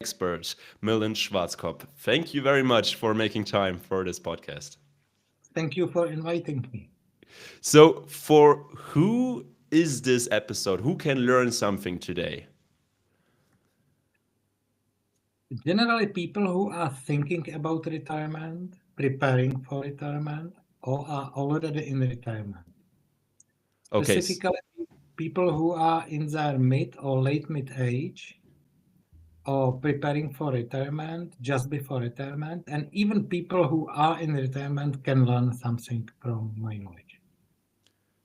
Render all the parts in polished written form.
expert, Milan Schwarzkopf. Thank you very much for making time for this podcast. Thank you for inviting me. So, for who is this episode? Who can learn something today? Generally, people who are thinking about retirement, preparing for retirement, or are already in retirement. Okay. Specifically, people who are in their mid or late mid age, or preparing for retirement, just before retirement, and even people who are in retirement can learn something from my knowledge.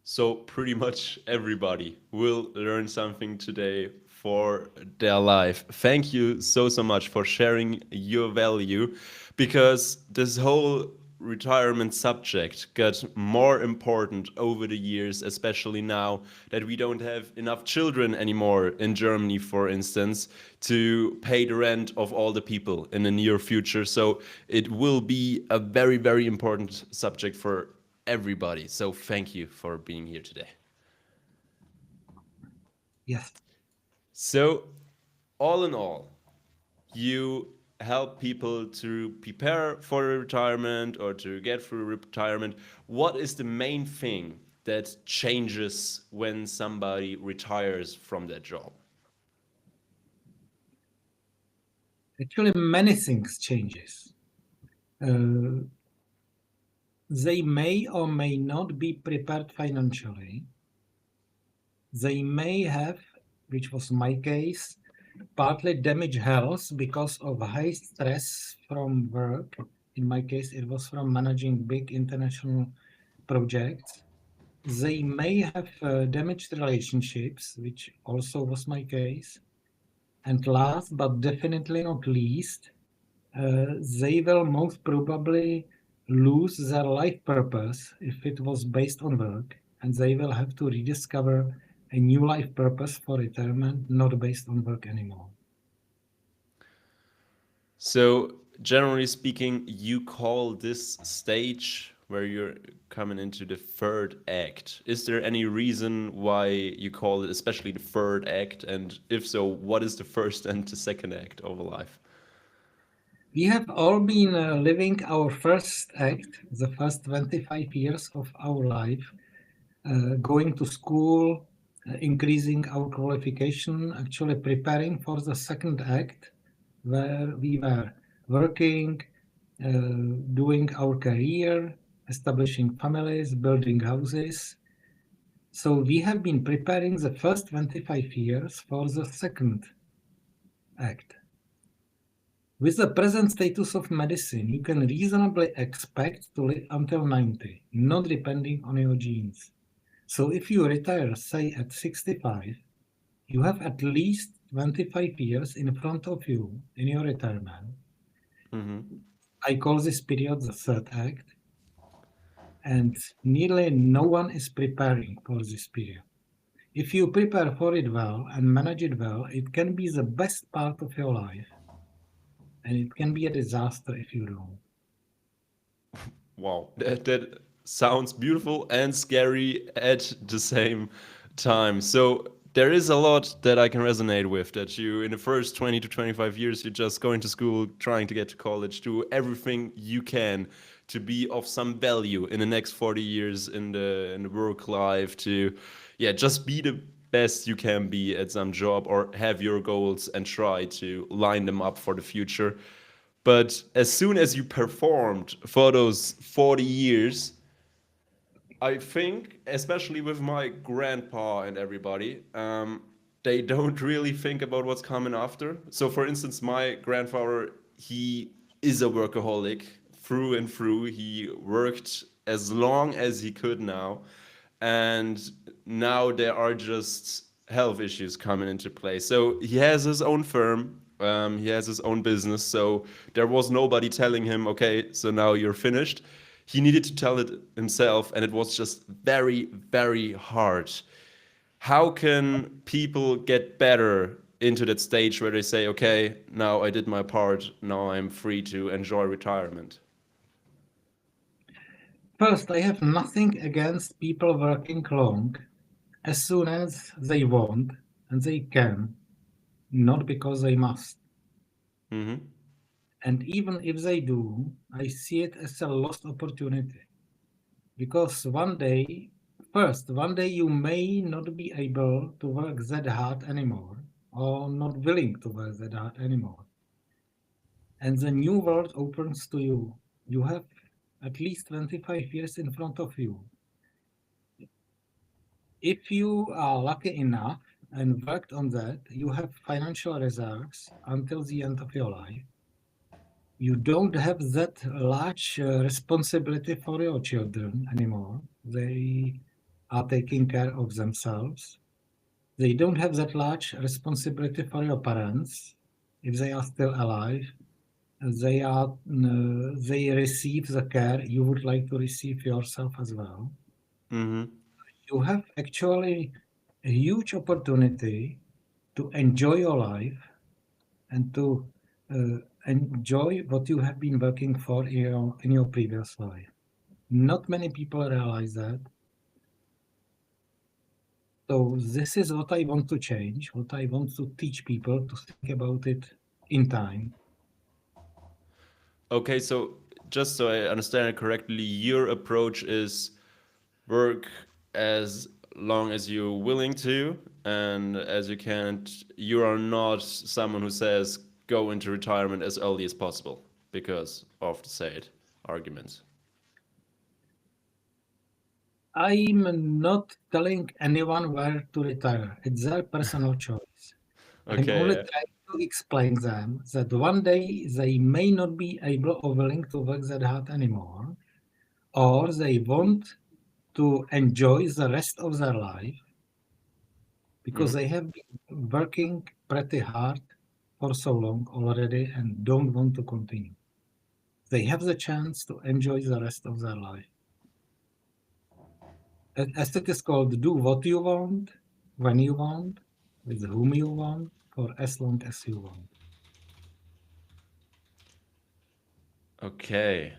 So pretty much everybody will learn something today for their life. Thank you so much for sharing your value, because this whole retirement subject got more important over the years, especially now that we don't have enough children anymore in Germany, for instance, to pay the rent of all the people in the near future. So it will be a very important subject for everybody. So thank you for being here today. Yes. So, all in all, you help people to prepare for retirement or to get through retirement. What is the main thing that changes when somebody retires from their job? Actually, many things changes. Uh, they may or may not be prepared financially. They may have, which was my case, partly damaged health because of high stress from work. In my case, it was from managing big international projects. They may have damaged relationships, which also was my case. And last but definitely not least, they will most probably lose their life purpose if it was based on work, and they will have to rediscover a new life purpose for retirement, not based on work anymore. So, generally speaking, you call this stage where you're coming into the third act. Is there any reason why you call it especially the third act? And if so, what is the first and the second act of a life? We have all been living our first act, the first 25 years of our life, going to school, increasing our qualification, actually preparing for the second act, where we were working, doing our career, establishing families, building houses. So we have been preparing the first 25 years for the second act. With the present status of medicine, you can reasonably expect to live until 90, not depending on your genes. So if you retire, say at 65, you have at least 25 years in front of you in your retirement. Mm-hmm. I call this period the third act, and nearly no one is preparing for this period. If you prepare for it well and manage it well, it can be the best part of your life, and it can be a disaster if you don't. Wow, that sounds beautiful and scary at the same time. So there is a lot that I can resonate with. That you, in the first 20 to 25 years, you're just going to school, trying to get to college, do everything you can to be of some value in the next 40 years in the work life. To, yeah, just be the best you can be at some job, or have your goals and try to line them up for the future. But as soon as you performed for those 40 years, I think, especially with my grandpa and everybody, they don't really think about what's coming after. So, for instance, my grandfather, he is a workaholic through and through. He worked as long as he could now. And now there are just health issues coming into play. So he has his own firm, he has his own business. So there was nobody telling him, okay, so now you're finished. He needed to tell it himself, and it was just very hard. How can people get better into that stage where they say, okay, now I did my part, now I'm free to enjoy retirement? First, I have nothing against people working long as soon as they want and they can, not because they must. Mm-hmm. And even if they do, I see it as a lost opportunity. Because one day you may not be able to work that hard anymore, or not willing to work that hard anymore. And the new world opens to you. You have at least 25 years in front of you. If you are lucky enough and worked on that, you have financial reserves until the end of your life. You don't have that large responsibility for your children anymore. They are taking care of themselves. They don't have that large responsibility for your parents if they are still alive. They receive the care you would like to receive yourself as well. Mm-hmm. You have actually a huge opportunity to enjoy your life and to enjoy what you have been working for in your previous life. Not many people realize that. So this is what I want to change, what I want to teach people to think about it in time. Okay, so just so I understand it correctly, your approach is work as long as you're willing to, and as you can't, you are not someone who says go into retirement as early as possible because of the said arguments. I'm not telling anyone where to retire. It's their personal choice. I'm Okay, only yeah. trying to explain them that one day they may not be able or willing to work that hard anymore, or they want to enjoy the rest of their life because Mm-hmm. they have been working pretty hard for so long already and don't want to continue. They have the chance to enjoy the rest of their life. As it is called, do what you want, when you want, with whom you want, for as long as you want. Okay.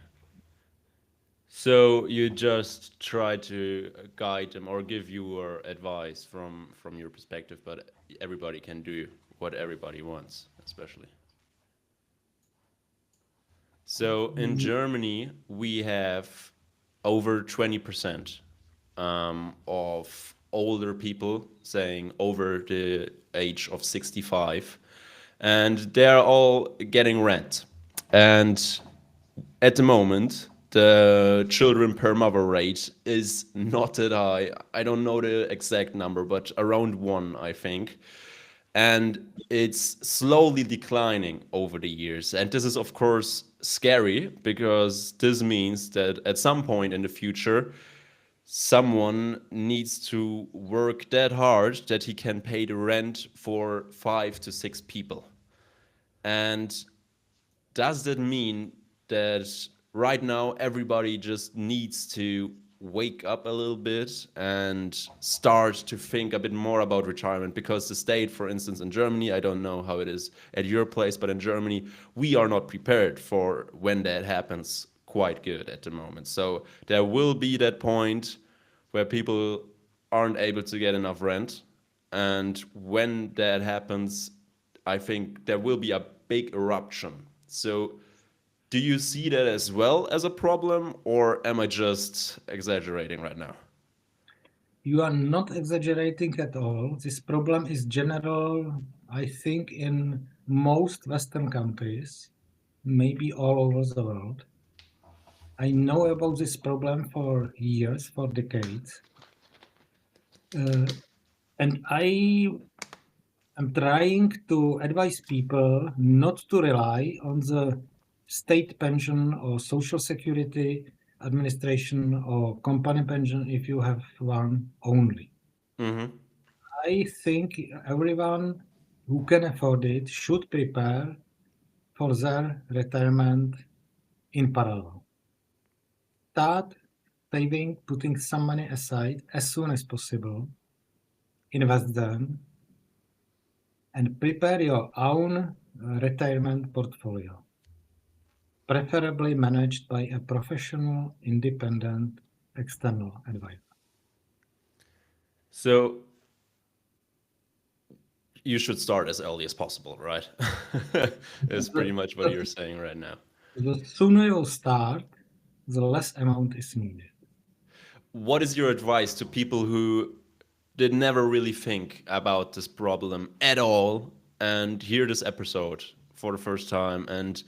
So you just try to guide them or give your advice from your perspective, but everybody can do what everybody wants, especially. So in Ye- Germany, we have over 20% of older people saying over the age of 65, and they're all getting rent. And at the moment, the children per mother rate is not that high. I don't know the exact number, but around one, I think. And it's slowly declining over the years. And this is, of course, scary because this means that at some point in the future, someone needs to work that hard that he can pay the rent for 5 to 6 people. And does that mean that right now everybody just needs to wake up a little bit and start to think a bit more about retirement? Because the state, for instance, in Germany, I don't know how it is at your place, but in Germany, we are not prepared for when that happens quite good at the moment. So there will be that point where people aren't able to get enough rent. And when that happens, I think there will be a big eruption. So, do you see that as well as a problem, or am I just exaggerating right now? You are not exaggerating at all. This problem is general, I think, in most Western countries, maybe all over the world. I know about this problem for years, for decades. Uh, and I am trying to advise people not to rely on the state pension or social security administration or company pension if you have one only. Mm-hmm. I think everyone who can afford it should prepare for their retirement in parallel. Start saving, putting some money aside as soon as possible, invest them, and prepare your own retirement portfolio, preferably managed by a professional, independent, external advisor. So, you should start as early as possible, right? Is pretty The, much what you're the, saying right now. the sooner you start, the less amount is needed. What is your advice to people who did never really think about this problem at all and hear this episode for the first time and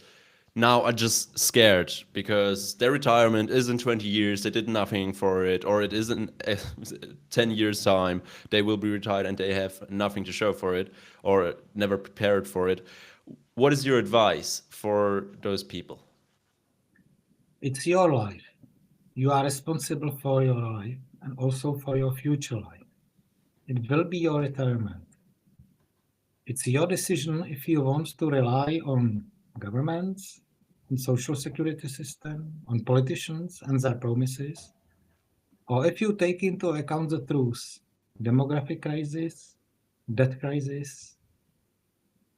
now are just scared because their retirement is in 20 years, they did nothing for it, or it is in 10 years time, they will be retired and they have nothing to show for it or never prepared for it. What is your advice for those people? It's your life. You are responsible for your life and also for your future life. It will be your retirement. It's your decision if you want to rely on governments, on social security system, on politicians and their promises, or if you take into account the truth, demographic crisis, debt crisis,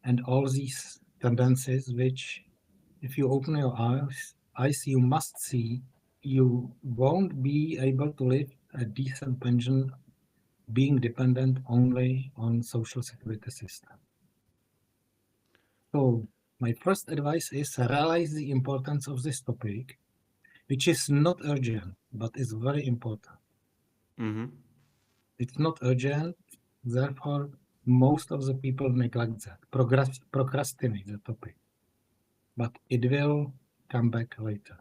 and all these tendencies which, if you open your eyes, you must see you won't be able to live a decent pension being dependent only on social security system. So my first advice is realize the importance of this topic, which is not urgent, but is very important. Mm-hmm. It's not urgent, therefore most of the people neglect that, procrastinate the topic, but it will come back later.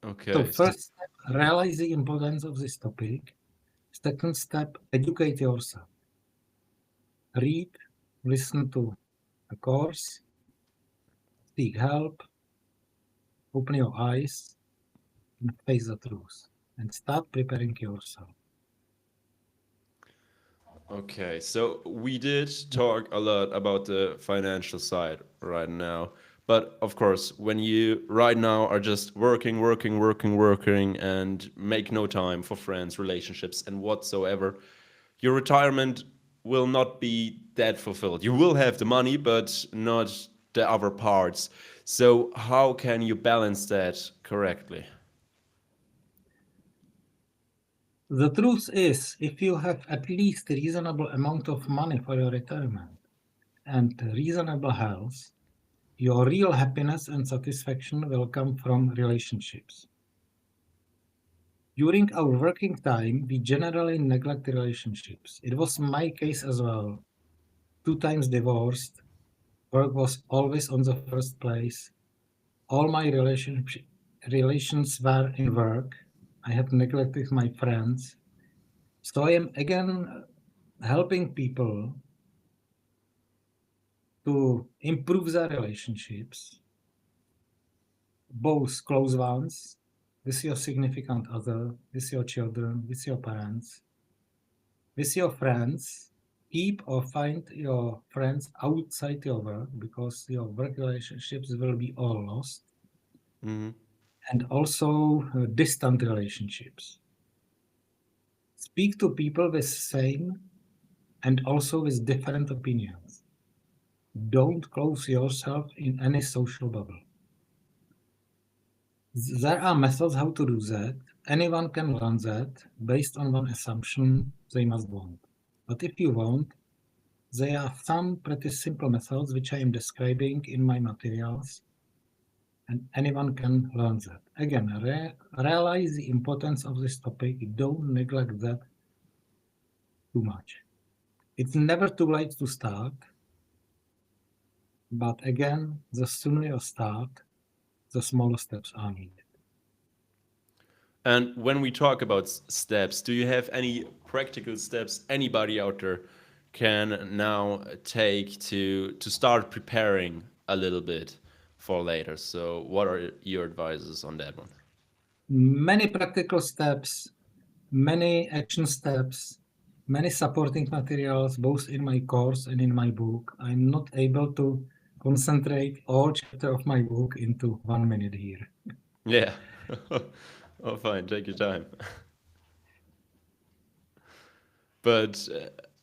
So Okay. first step, realize the importance of this topic. Second step, educate yourself. Read, listen to a course, seek help, open your eyes, and face the truth. And start preparing yourself. Okay, so we did talk a lot about the financial side right now. But of course, when you right now are just working, working, working, working, and make no time for friends, relationships, and whatsoever, your retirement will not be that fulfilled. You will have the money, but not the other parts. So, how can you balance that correctly? The truth is, if you have at least a reasonable amount of money for your retirement and reasonable health, your real happiness and satisfaction will come from relationships. During our working time, we generally neglect relationships. It was my case as well. 2 times divorced, work was always on the first place. All my relations were in work. I had neglected my friends. So I am again helping people to improve their relationships, both close ones, with your significant other, with your children, with your parents, with your friends. Keep or find your friends outside your work because your work relationships will be all lost. Mm-hmm. And also distant relationships. Speak to people with same and also with different opinions. Don't close yourself in any social bubble. There are methods how to do that. Anyone can learn that based on one assumption they must want. But if you want, there are some pretty simple methods which I am describing in my materials, and anyone can learn that. Again, realize the importance of this topic. Don't neglect that too much. It's never too late to start, but again, the sooner you start, the smaller steps are needed. And when we talk about steps, do you have any practical steps anybody out there can now take to start preparing a little bit for later? So, what are your advices on that one? Many practical steps, many action steps, many supporting materials, both in my course and in my book. I'm not able to concentrate all chapter of my book into 1 minute here. Yeah. Oh, fine. Take your time. But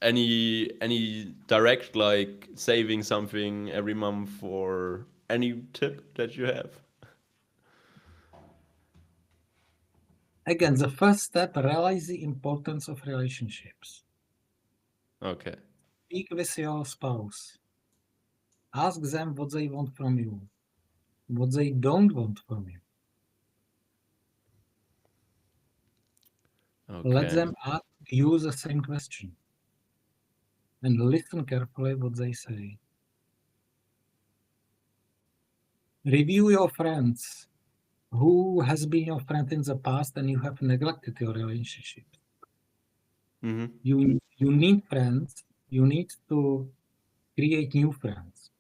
any direct like saving something every month or any tip that you have? Again, the first step, realize the importance of relationships. Okay. speak with your spouse. Ask them what they want from you, what they don't want from you. Let Okay. them ask you the same question and listen carefully what they say. Review your friends. Who has been your friend in the past and you have neglected your relationship? Mm-hmm. You need friends. You need to create new friends.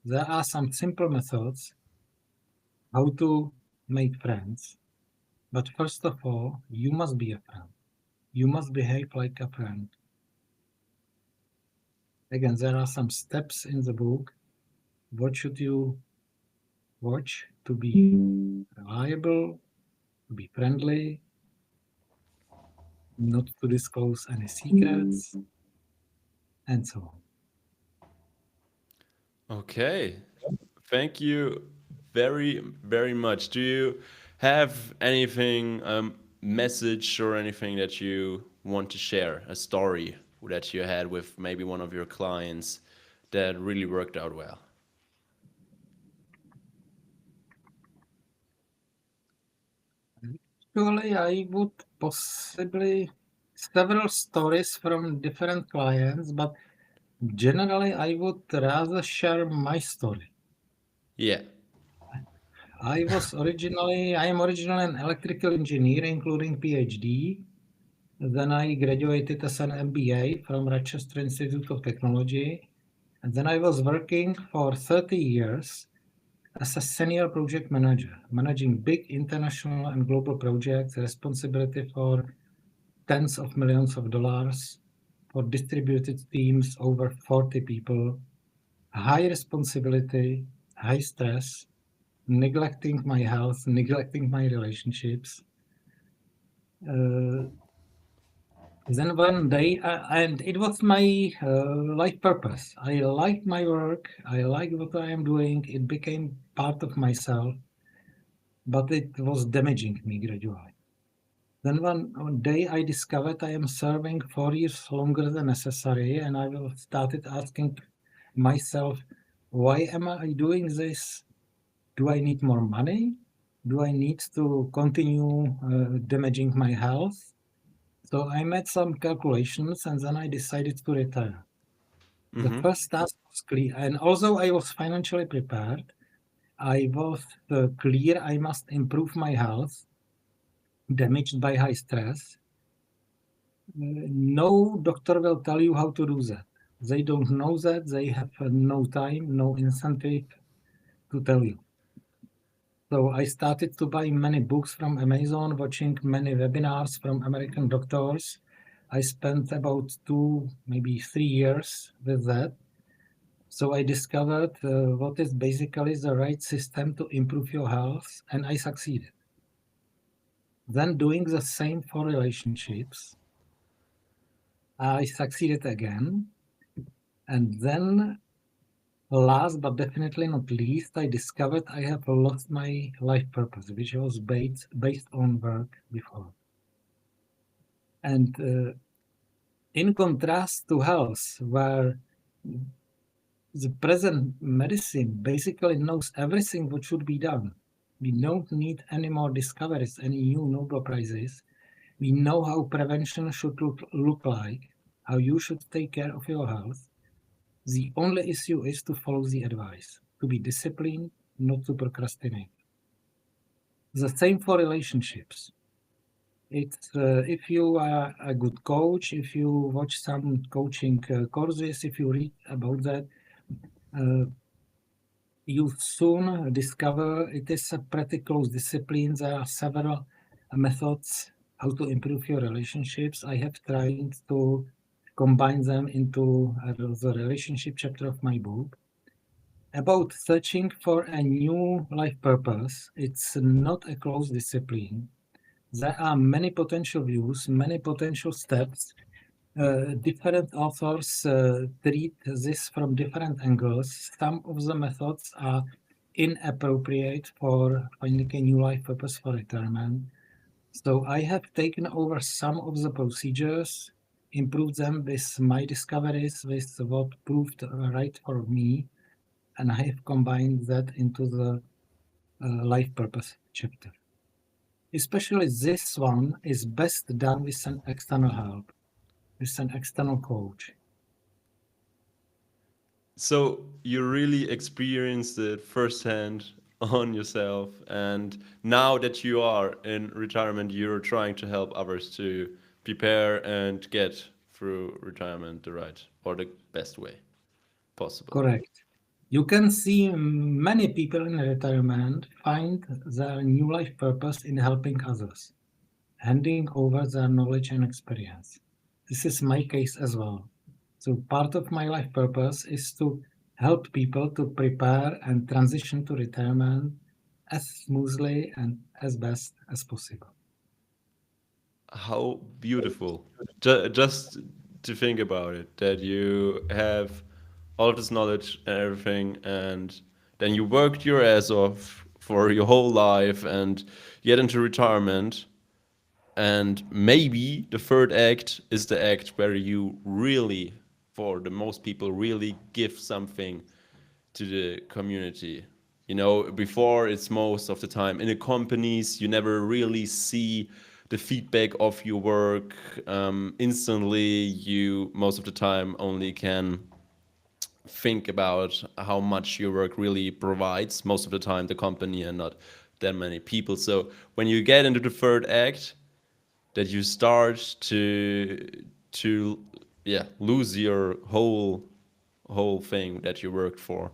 There are some simple methods how to make friends. But first of all, you must be a friend. You must behave like a friend. Again, there are some steps in the book. What should you watch to be reliable, to be friendly, not to disclose any secrets, and so on. Okay. Thank you very, very much. Do you have anything, message or anything that you want to share? A story that you had with maybe one of your clients that really worked out well? Actually, I would possibly several stories from different clients, but generally, I would rather share my story. Yeah. I am originally an electrical engineer, including PhD. Then I graduated as an MBA from Rochester Institute of Technology. And then I was working for 30 years as a senior project manager, managing big international and global projects, responsibility for tens of millions of dollars, for distributed teams over 40 people, high responsibility, high stress, neglecting my health, neglecting my relationships. Uh, then one day, and it was my life purpose. I liked my work. I liked what I am doing. It became part of myself, but it was damaging me gradually. Then one day I discovered I am serving 4 years longer than necessary, and I started asking myself, why am I doing this? Do I need more money? Do I need to continue damaging my health? So I made some calculations and then I decided to retire. The Mm-hmm. first task was clear, and although I was financially prepared, I was clear I must improve my health, damaged by high stress. No doctor will tell you how to do that. They don't know that. They have no time, no incentive to tell you. So I started to buy many books from Amazon, watching many webinars from American doctors. I spent about 2, maybe 3 years with that. So I discovered what is basically the right system to improve your health, and I succeeded. Then doing the same for relationships, I succeeded again. And then last but definitely not least, I discovered I have lost my life purpose, which was based on work before. And in contrast to health, where the present medicine basically knows everything what should be done. We don't need any more discoveries, any new Nobel Prizes. We know how prevention should look like, how you should take care of your health. The only issue is to follow the advice, to be disciplined, not to procrastinate. The same for relationships. It's if you are a good coach, if you watch some coaching courses, if you read about that, uh, you soon discover it is a pretty close discipline. There are several methods how to improve your relationships. I have tried to combine them into the relationship chapter of my book. About searching for a new life purpose, it's not a close discipline. There are many potential views, many potential steps. Different authors treat this from different angles. Some of the methods are inappropriate for finding a new life purpose for retirement. So I have taken over some of the procedures improve them with my discoveries, with what proved right for me, and I have combined that into the life purpose chapter. Especially this one is best done with an external help, with an external coach. So you really experienced it firsthand on yourself, and now that you are in retirement, you're trying to help others to prepare and get through retirement the right or the best way possible. Correct. You can see many people in retirement find their new life purpose in helping others, handing over their knowledge and experience. This is my case as well. So, part of my life purpose is to help people to prepare and transition to retirement as smoothly and as best as possible. How beautiful. Just to think about it, that you have all of this knowledge and everything, and then you worked your ass off for your whole life and get into retirement. And maybe the third act is the act where you really, for the most people, really give something to the community. You know, before it's most of the time in the companies, you never really see the feedback of your work instantly. You most of the time only can think about how much your work really provides. Most of the time, the company and not that many people. So when you get into the third act, that you start to yeah lose your whole thing that you worked for,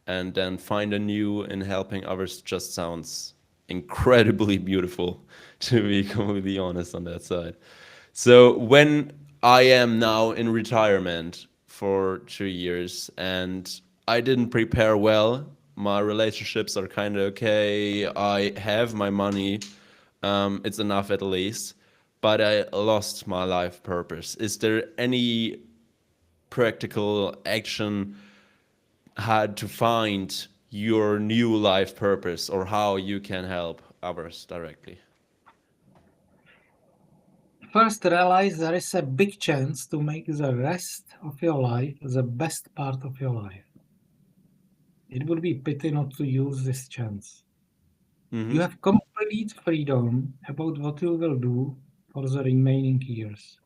and then find a new in helping others just sounds incredibly beautiful to be completely honest on that side. So when I am now in retirement for 2 years and I didn't prepare well, my relationships are kind of okay, I have my money, it's enough at least, but I lost my life purpose. Is there any practical action had to find your new life purpose or how you can help others directly? First, realize there is a big chance to make the rest of your life the best part of your life. It would be pity not to use this chance. You Mm-hmm. have complete freedom about what you will do for the remaining years.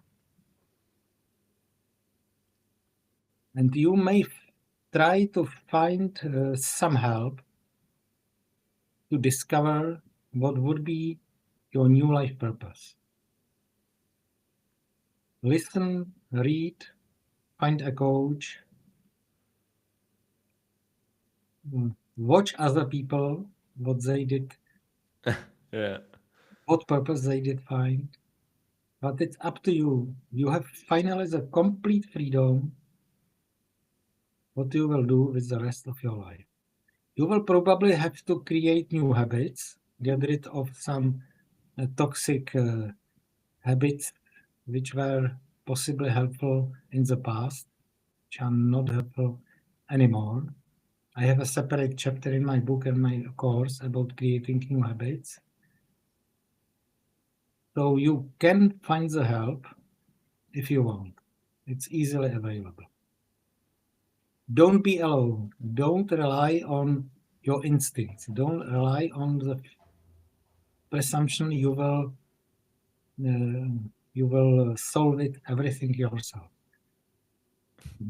And you may try to find some help to discover what would be your new life purpose. Listen, read, find a coach, watch other people, what they did, Yeah. what purpose they did find. But it's up to you. You have finally the complete freedom what you will do with the rest of your life. You will probably have to create new habits, get rid of some toxic habits which were possibly helpful in the past, which are not helpful anymore. I have a separate chapter in my book and my course about creating new habits. So you can find the help if you want. It's easily available. Don't be alone. Don't rely on your instincts. Don't rely on the presumption uh, you will solve it everything yourself.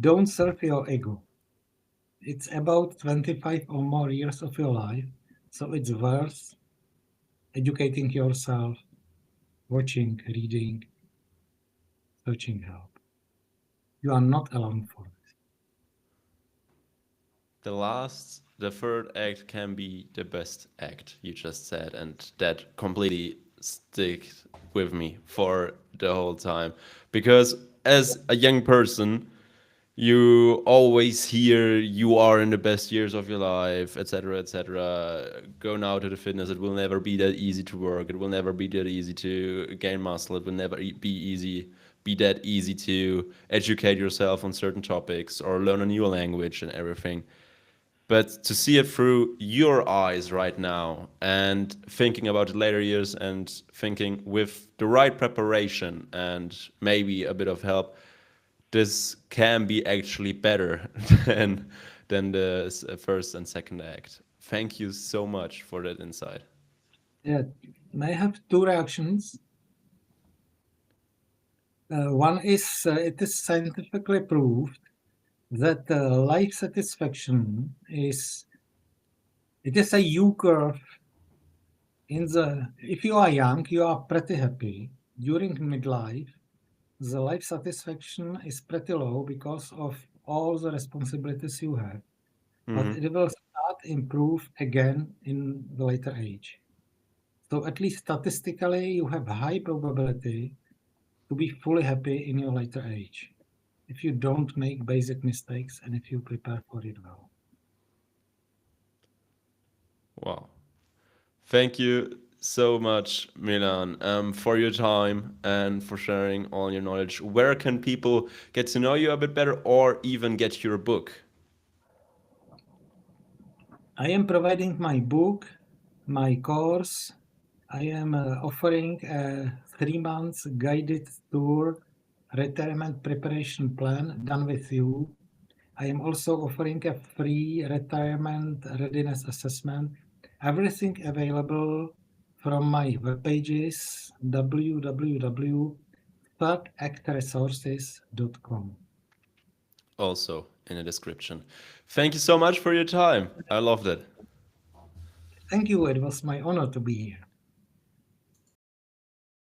Don't serve your ego. It's about 25 or more years of your life, so it's worth educating yourself, watching, reading, searching help. You are not alone for this. The third act can be the best act, you just said, and that completely sticks with me for the whole time. Because as a young person, you always hear you are in the best years of your life, etc., etc. Go now to the fitness. It will never be that easy to work. It will never be that easy to gain muscle. It will never be that easy to educate yourself on certain topics or learn a new language and everything. but to see it through your eyes right now and thinking about the later years and thinking with the right preparation and maybe a bit of help, this can be actually better than the first and second act. Thank you so much for that insight. Yeah, I have two reactions. One is it is scientifically proved that life satisfaction is a U curve. If you are young, you are pretty happy. During midlife, the life satisfaction is pretty low because of all the responsibilities you have. But Hmm. it will start improve again in the later age. So at least statistically, you have high probability to be fully happy in your later age if you don't make basic mistakes and if you prepare for it well. Wow. Thank you so much, Milan, for your time and for sharing all your knowledge. Where can people get to know you a bit better or even get your book? I am providing my book, my course. I am offering a 3 months guided tour retirement preparation plan done with you. I am also offering a free retirement readiness assessment. Everything available from my web pages www.thirdactresources.com. Also in the description. Thank you so much for your time. I loved it. Thank you. It was my honor to be here.